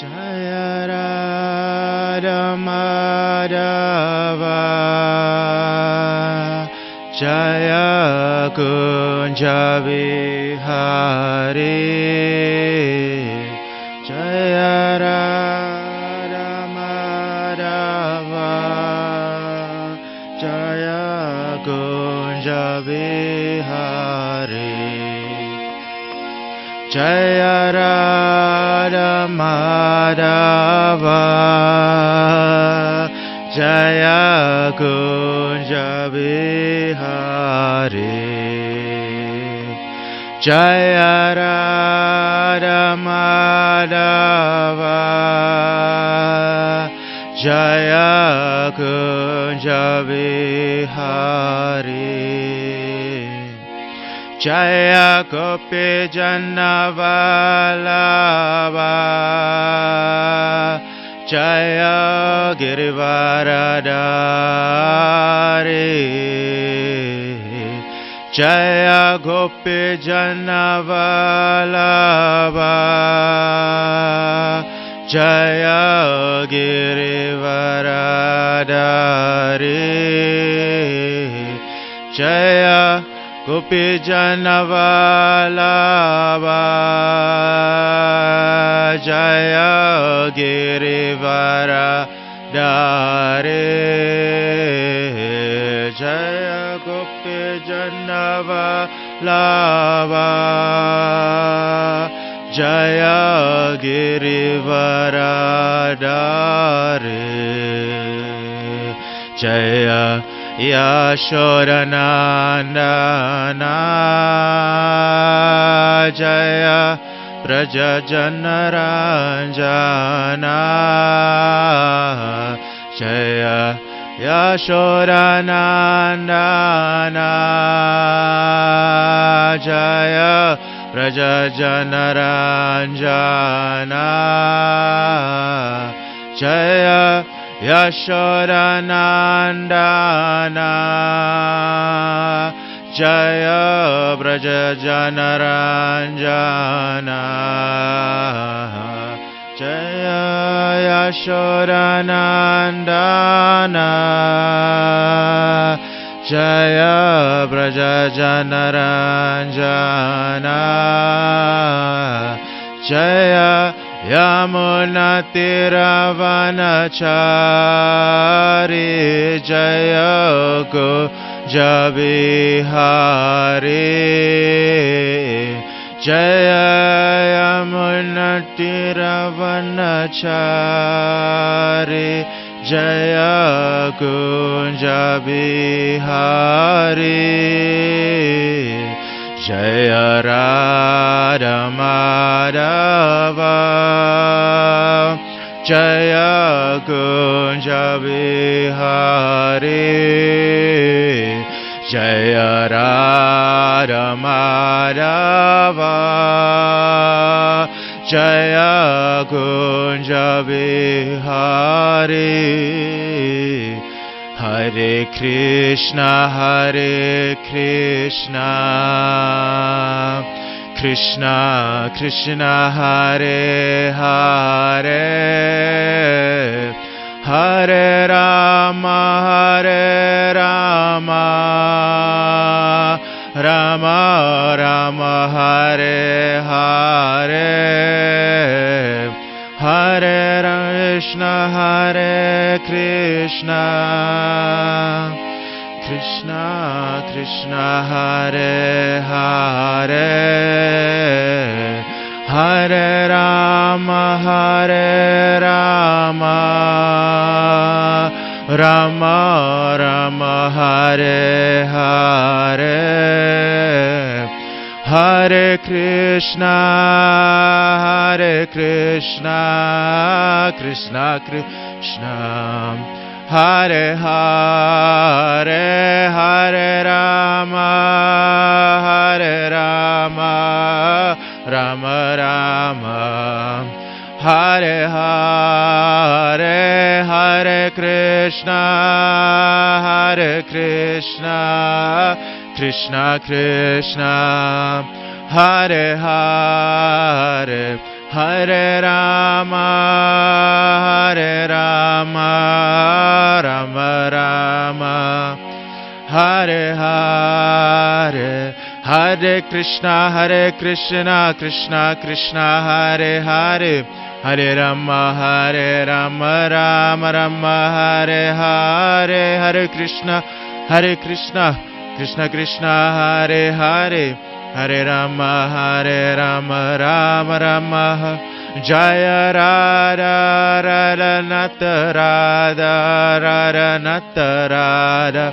Jaya Radha Madhava Jaya Kunja Vihari Jaya Radha Madhava Jaya Kunja Vihari Jaya Radha Madhava Jaya Kunja Vihari Jaya Radha Madhava Jaya Kunja Vihari Jaya Gopi Jannavalabha Jaya Girivaradari Jaya Gopi Jannavalabha Jaya Girivaradari Jaya Gopi Jannavalabha Jaya Girivaradari Jaya Gopi Jannavalabha Jaya Girivaradari Jaya Yashodanandana Jaya Braja Janaranjana Jaya Yashodanandana Jaya Braja Janaranjana Jaya Yashodanandana Jaya Braja Janaranjana Jaya Yashodanandana Jaya Braja Janaranjana Jaya Yamuna Tiravanachari Jaya Kunja Vihari Jaya Yamuna Tiravanachari Jaya Kunja Vihari Jaya Radha Madhava Jaya Kunja Vihari Jaya Radha Madhava Jaya Kunja Vihari Hare Krishna Krishna Krishna Hare Hare Hare Rama Rama Rama Hare Hare Hare Krishna Krishna Krishna Hare Hare Hare Rama Rama Rama Hare Hare Hare Krishna Krishna Krishna Hare Hare Hare Rama Rama Rama Hare Hare Hare Krishna Krishna Krishna Hare Hare Hare Rama, Hare Rama, Rama Rama, Hare Hare, Hare Krishna, Krishna Krishna, Hare Hare, Hare Rama, Rama Rama, Hare Hare, Hare Krishna, Krishna Krishna, Hare Hare, Hare Rama, Rama Rama, Jaya Radha, Radha Nata Radha, Radha Nata Radha,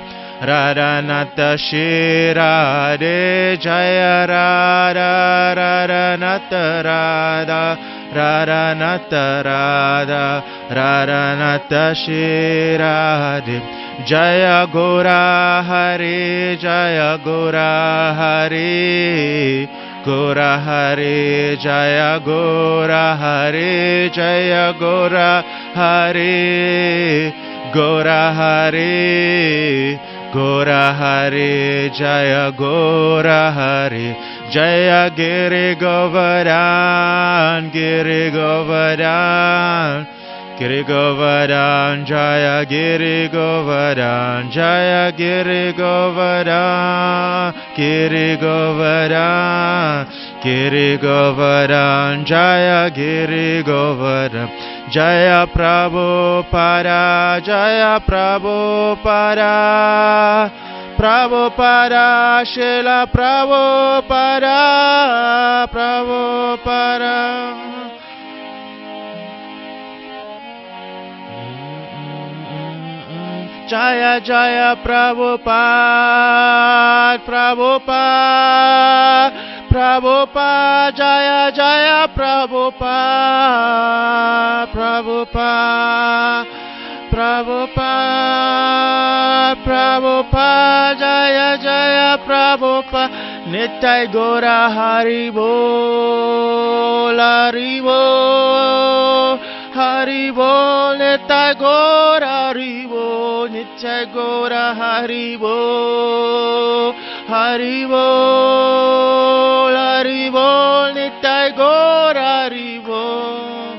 Radha Nata Shri Radhe, Jaya Radha, Radha Nata Radha, Radha Nata Radha, Radha Nata Shri Radhe, Jaya Gora Hari, Jaya Gora Hari, Gora Hari, Jaya Gora Hari, Jaya Gora Hari, Gora Hari, Gora Hari, Jaya Gora Hari, Jaya Giri Govardhan, Giri Govardhan, Giri Govardhan, Jaya Giri Govardhan, Jaya Giri Govardhan, Giri Govardhan, Giri Govardhan, Jaya Giri Govardhan, Jaya Prabhupada, Jaya Prabhupada, Prabhupada, Srila Prabhupada, Prabhupada. Jaya Jaya Prabhupada, Prabhupada, Prabhupada, Jaya Jaya Prabhupada, Prabhupada, Prabhupada, Prabhupada, Jaya Jaya Prabhupada, Nittai Gora Hari Bol, Hari Bol, Hari Bol, Nittai Gora Hari Bol, Nittai Gora Hari Bol, Hari Bol, Hari Bol, Nittai Gora Hari Bol.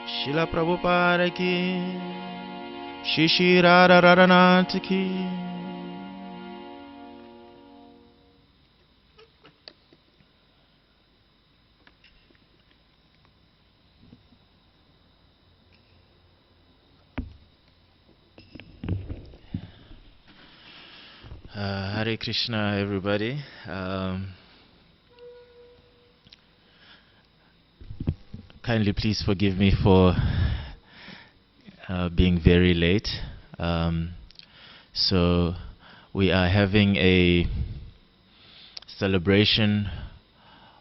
Srila Prabhupada ki, Shri Shri Radha Radhanath ki. Hare Krishna, everybody. Kindly please forgive me for being very late. So we are having a celebration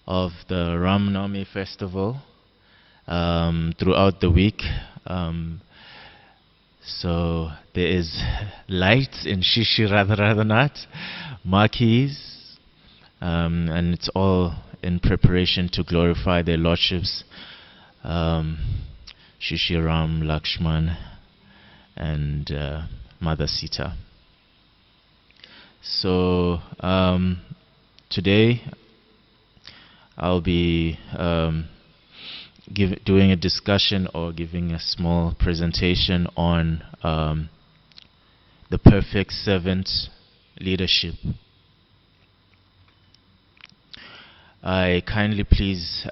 of the Ram Navami festival throughout the week. So there is lights in Shri Shri Radha Radhanath, marquees, and it's all in preparation to glorify their lordships, Shri Shri Ram, Lakshman, and Mother Sita. So today I'll be doing a discussion or giving a small presentation on the perfect servant leadership. I kindly please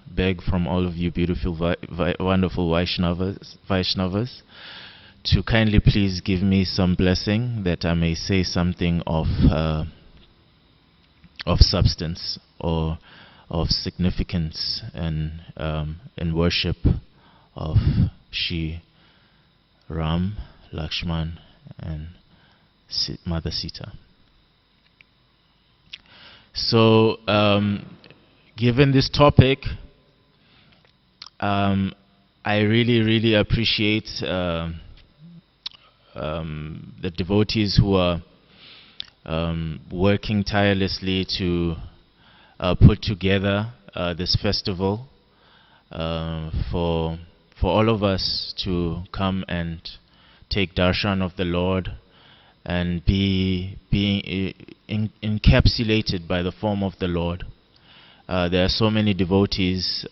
beg from all of you beautiful, wonderful Vaishnavas to kindly please give me some blessing that I may say something of substance or of significance and in worship of Shri Ram, Lakshman, and Mother Sita. So, given this topic, I really appreciate the devotees who are working tirelessly to put together this festival for all of us to come and take darshan of the Lord and being encapsulated by the form of the Lord. there are so many devotees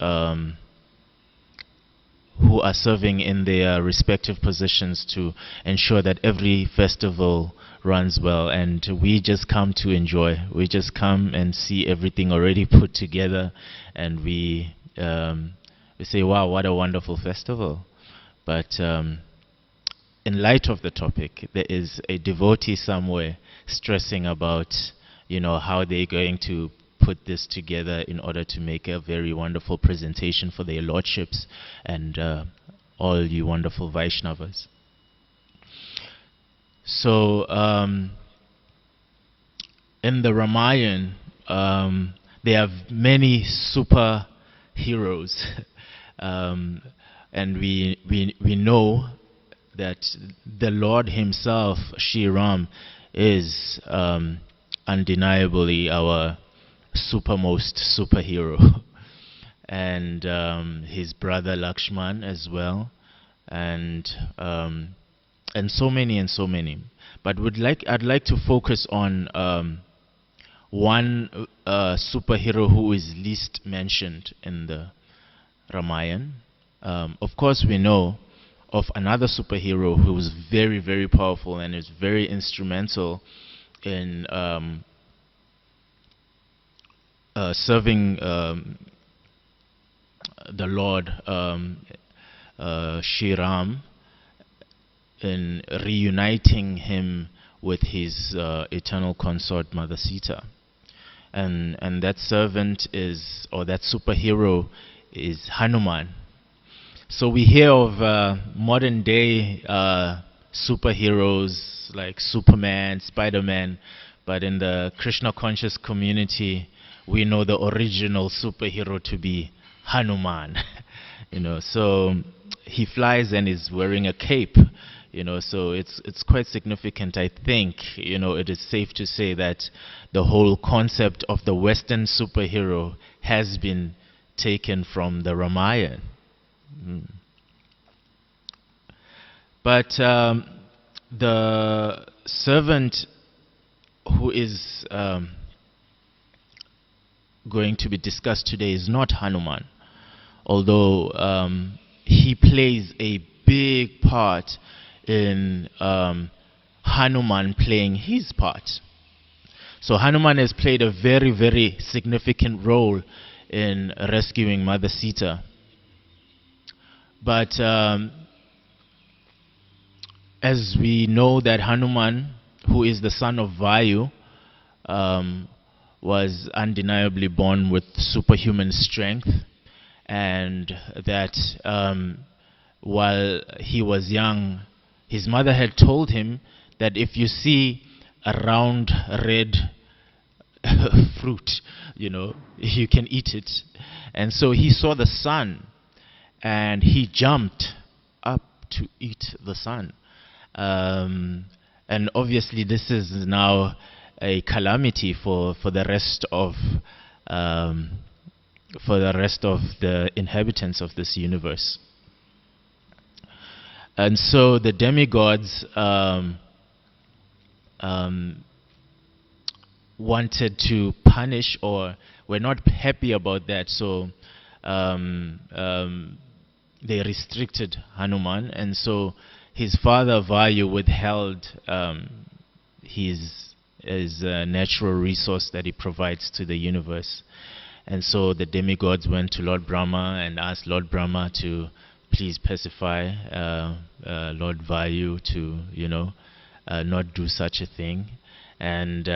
who are serving in their respective positions to ensure that every festival runs well, and we just come to enjoy. We just come and see everything already put together, and we say, wow, what a wonderful festival. But in light of the topic, there is a devotee somewhere stressing about, how they're going to put this together in order to make a very wonderful presentation for their lordships and all you wonderful Vaishnavas. So in the Ramayana, there are many superheroes, and we know that the Lord himself, Shri Ram, is undeniably our supermost superhero, and his brother Lakshman as well, and so many. But I'd like to focus on one superhero who is least mentioned in the Ramayana. Of course, we know of another superhero who was very, very powerful and is very instrumental in serving the Lord Shri Ram in reuniting him with his eternal consort Mother Sita, and that servant is, or that superhero is Hanuman. So we hear of modern day superheroes like Superman, Spider-Man, but in the Krishna conscious community, we know the original superhero to be Hanuman. So he flies and is wearing a cape. So it's quite significant. I think it is safe to say that the whole concept of the Western superhero has been taken from the Ramayana. But the servant who is going to be discussed today is not Hanuman, although he plays a big part in Hanuman playing his part. So Hanuman has played a very, very significant role in rescuing Mother Sita. But as we know that Hanuman, who is the son of Vayu, was undeniably born with superhuman strength, and that while he was young, his mother had told him that if you see a round red fruit, you can eat it. And so he saw the sun, and he jumped up to eat the sun. And obviously this is now a calamity for the rest of the inhabitants of this universe. And so the demigods wanted to punish, or were not happy about that, so they restricted Hanuman, and so his father Vayu withheld his natural resource that he provides to the universe. And so the demigods went to Lord Brahma and asked Lord Brahma to please pacify Lord Vayu to not do such a thing. And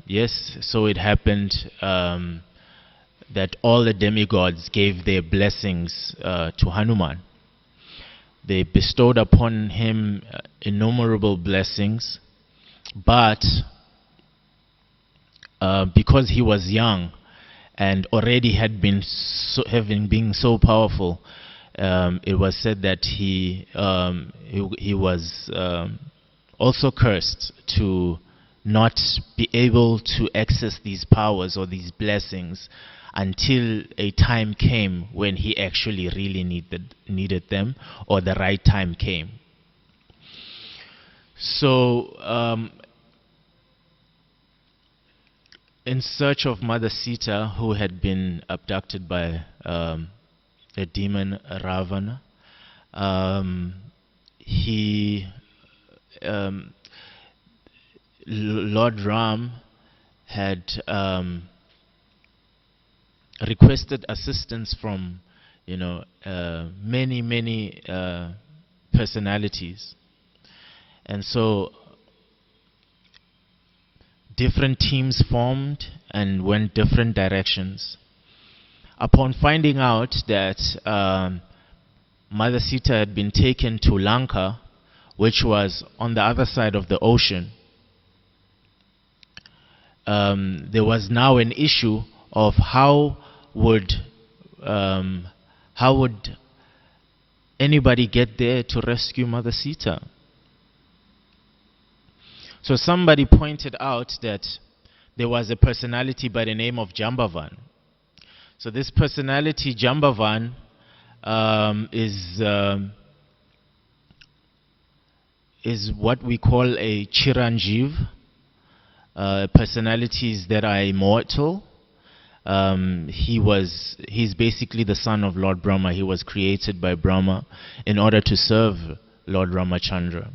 yes, so it happened that all the demigods gave their blessings to Hanuman. They bestowed upon him innumerable blessings, but because he was young and already had been having been so powerful, it was said that he was also cursed to not be able to access these powers or these blessings until a time came when he actually really needed them, or the right time came. So in search of Mother Sita, who had been abducted by the demon Ravana. Lord Ram had requested assistance from, many personalities, and so different teams formed and went different directions. Upon finding out that Mother Sita had been taken to Lanka, which was on the other side of the ocean, there was now an issue of how would anybody get there to rescue Mother Sita. So somebody pointed out that there was a personality by the name of Jambavan. So this personality, Jambavan, is what we call a Chiranjeev, personalities that are immortal. He's basically the son of Lord Brahma. He was created by Brahma in order to serve Lord Ramachandra.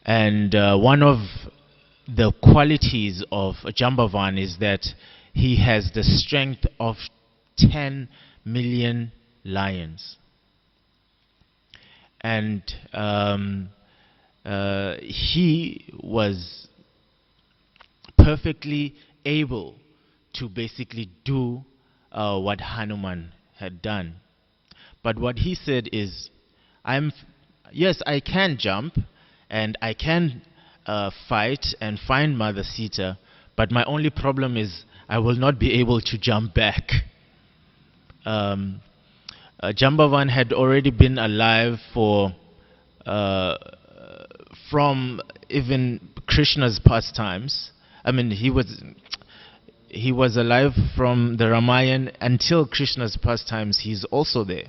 And one of the qualities of Jambavan is that he has the strength of 10 million lions. And he was perfectly able to basically do what Hanuman had done. But what he said is, yes, I can jump and I can fight and find Mother Sita, but my only problem is I will not be able to jump back. Jambavan had already been alive from even Krishna's pastimes. I mean, he was alive from the Ramayana until Krishna's pastimes. He's also there.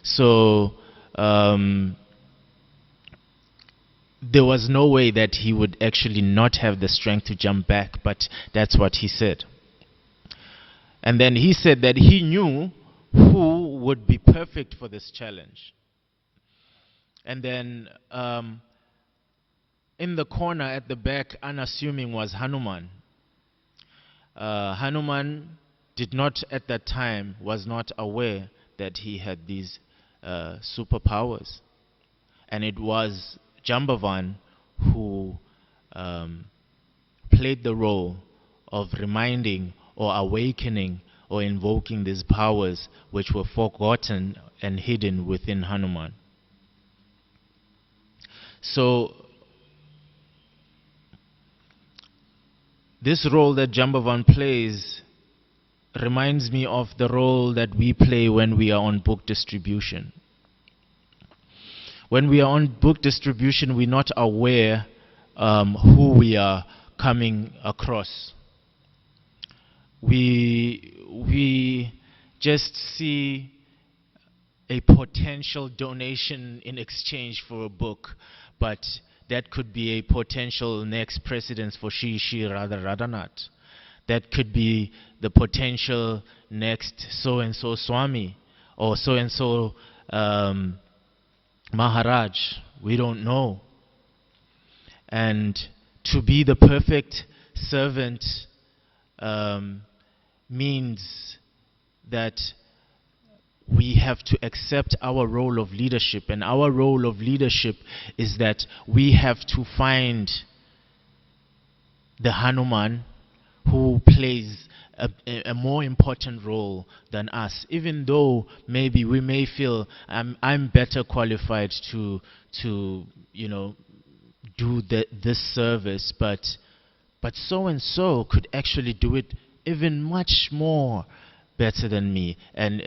So there was no way that he would actually not have the strength to jump back, but that's what he said. And then he said that he knew who would be perfect for this challenge. And then in the corner at the back, unassuming, was Hanuman. Hanuman did not at that time, was not aware that he had these superpowers. And it was Jambavan who played the role of reminding or awakening or invoking these powers which were forgotten and hidden within Hanuman. So this role that Jambavan plays reminds me of the role that we play when we are on book distribution. When we are on book distribution, we're not aware who we are coming across. We just see a potential donation in exchange for a book, but that could be a potential next precedence for Shri Radharanath. That could be the potential next so-and-so Swami or so-and-so Maharaj. We don't know. And to be the perfect servant means that we have to accept our role of leadership. And our role of leadership is that we have to find the Hanuman who plays a more important role than us, even though maybe we may feel I'm better qualified to do this service, but so and so could actually do it even much more better than me, and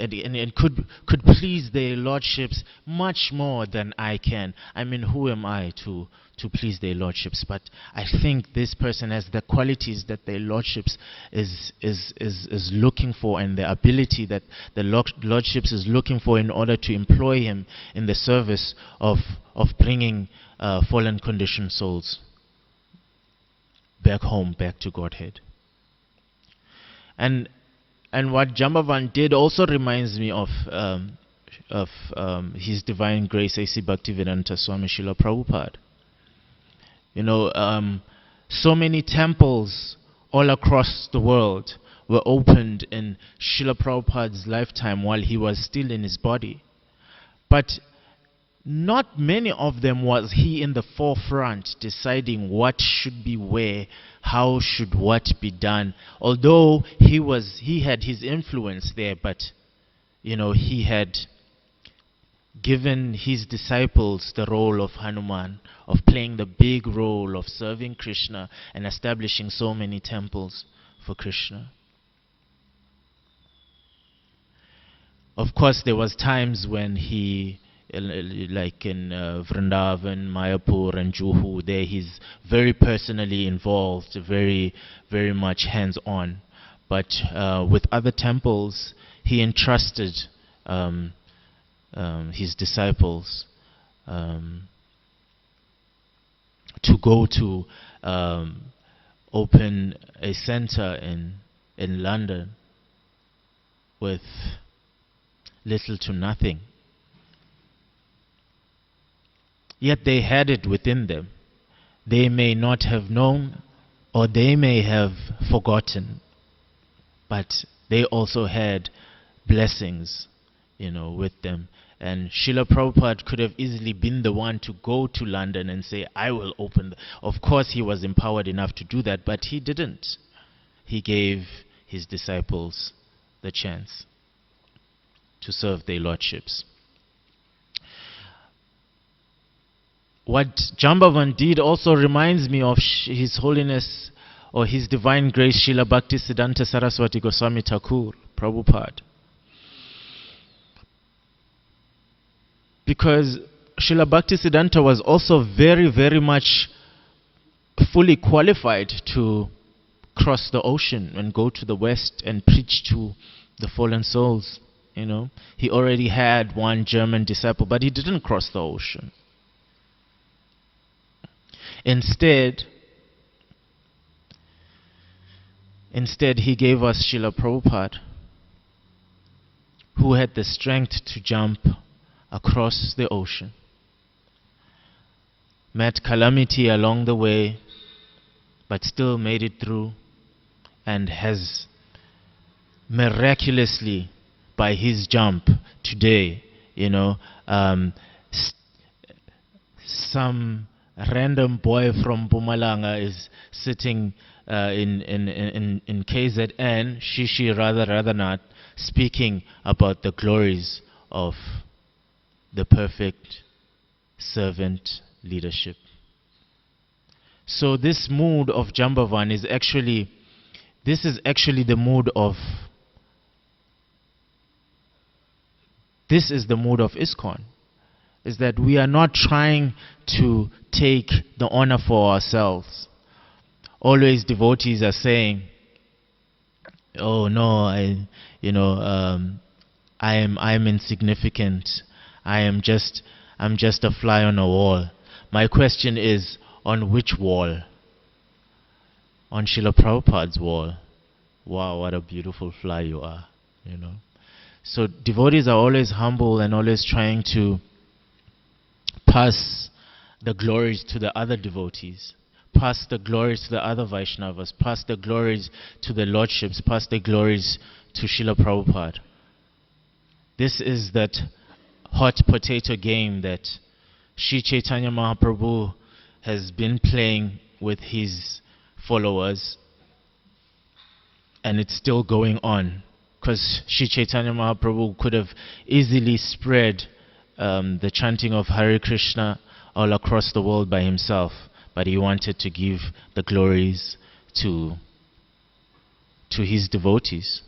could please their lordships much more than I can. I mean, who am I to please their lordships? But I think this person has the qualities that their lordships is looking for, and the ability that the lordships is looking for in order to employ him in the service of bringing fallen conditioned souls. back home, back to Godhead. And what Jambavan did also reminds me of His Divine Grace A.C. Bhaktivedanta Swami Srila Prabhupada. You know, so many temples all across the world were opened in Srila Prabhupada's lifetime while he was still in his body. But not many of them was he in the forefront deciding what should be where, how should what be done. Although he had his influence there, but you know, he had given his disciples the role of Hanuman, of playing the big role of serving Krishna and establishing so many temples for Krishna. Of course, there was times when he, like in Vrindavan, Mayapur and Juhu, there he's very personally involved, very, very much hands-on. But with other temples, he entrusted his disciples to go to open a center in London with little to nothing. Yet they had it within them. They may not have known, or they may have forgotten, but they also had blessings, you know, with them. And Srila Prabhupada could have easily been the one to go to London and say, I will open. Of course, he was empowered enough to do that, but he didn't. He gave his disciples the chance to serve their lordships. What Jambavan did also reminds me of His Holiness or His Divine Grace Srila Bhaktisiddhanta Saraswati Goswami Thakur, Prabhupada. Because Srila Bhaktisiddhanta was also very, very much fully qualified to cross the ocean and go to the West and preach to the fallen souls. You know, he already had one German disciple, but he didn't cross the ocean. Instead, he gave us Srila Prabhupada, who had the strength to jump across the ocean, met calamity along the way, but still made it through, and has miraculously, by his jump today, you know, some random boy from Mpumalanga is sitting in KZN, Shishi rather not, speaking about the glories of the perfect servant leadership. So this mood of Jambavan is actually the mood of ISKCON. Is that we are not trying to take the honor for ourselves. Always devotees are saying, "Oh no, I'm insignificant. I'm just a fly on a wall." My question is, on which wall? On Srila Prabhupada's wall. Wow, what a beautiful fly you are, you know. So devotees are always humble and always trying to pass the glories to the other devotees, pass the glories to the other Vaishnavas, pass the glories to the lordships, pass the glories to Srila Prabhupada. This is that hot potato game that Sri Chaitanya Mahaprabhu has been playing with his followers, and it's still going on, because Sri Chaitanya Mahaprabhu could have easily spread the chanting of Hare Krishna all across the world by himself, but he wanted to give the glories to his devotees.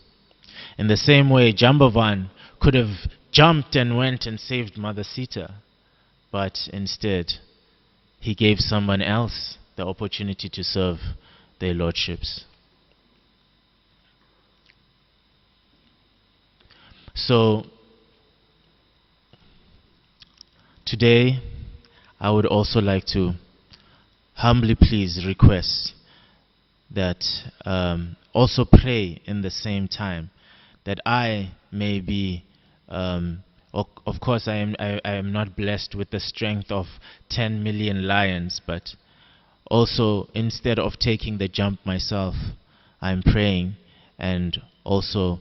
In the same way, Jambavan could have jumped and went and saved Mother Sita, but instead he gave someone else the opportunity to serve their lordships. So today I would also like to humbly please request that also pray in the same time, that I may be, of course I am not blessed with the strength of 10 million lions, but also instead of taking the jump myself, I'm praying and also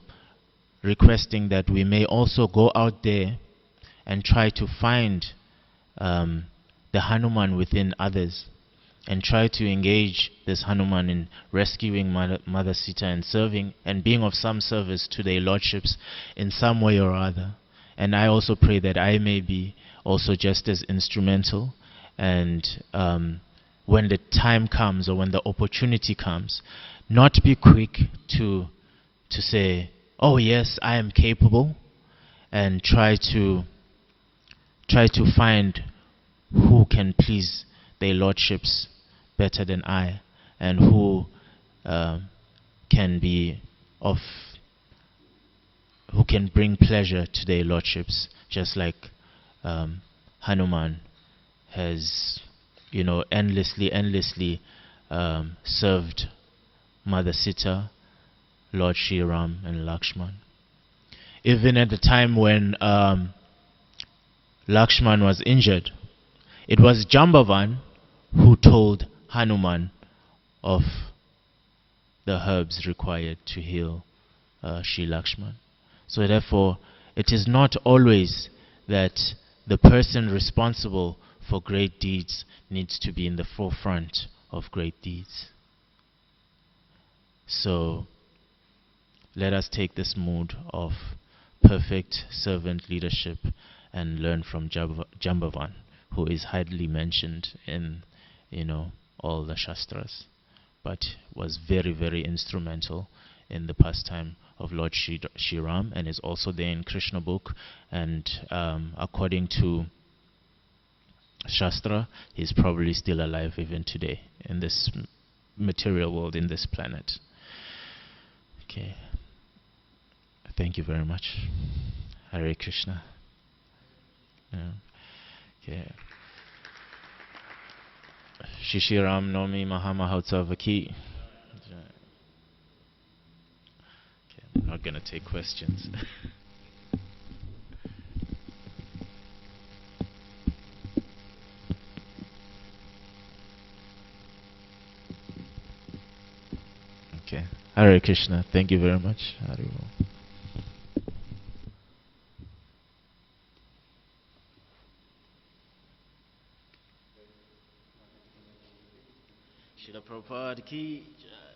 requesting that we may also go out there and try to find the Hanuman within others, and try to engage this Hanuman in rescuing Mother Sita and serving and being of some service to their lordships in some way or other. And I also pray that I may be also just as instrumental, and when the time comes or when the opportunity comes, not be quick to say, oh yes, I am capable, and try to find who can please their lordships better than I, and who can be of, who can bring pleasure to their lordships, just like Hanuman has, endlessly served Mother Sita, Lord Shri Ram, and Lakshman. Even at the time when Lakshman was injured, it was Jambavan who told Hanuman of the herbs required to heal Sri Lakshman. So therefore, it is not always that the person responsible for great deeds needs to be in the forefront of great deeds. So let us take this mood of perfect servant leadership and learn from Jambavan, who is hardly mentioned in all the Shastras, but was very, very instrumental in the pastime of Lord Shri Ram, and is also there in Krishna book, and according to Shastra, he's probably still alive even today in this material world, in this planet. Okay. Thank you very much. Hare Krishna. Yeah. Okay. Shishiram Nomi Mahamahotsav ki. Okay, I'm not going to take questions. Okay. Hare Krishna. Thank you very much. Hare. Srila Prabhupada ki jai.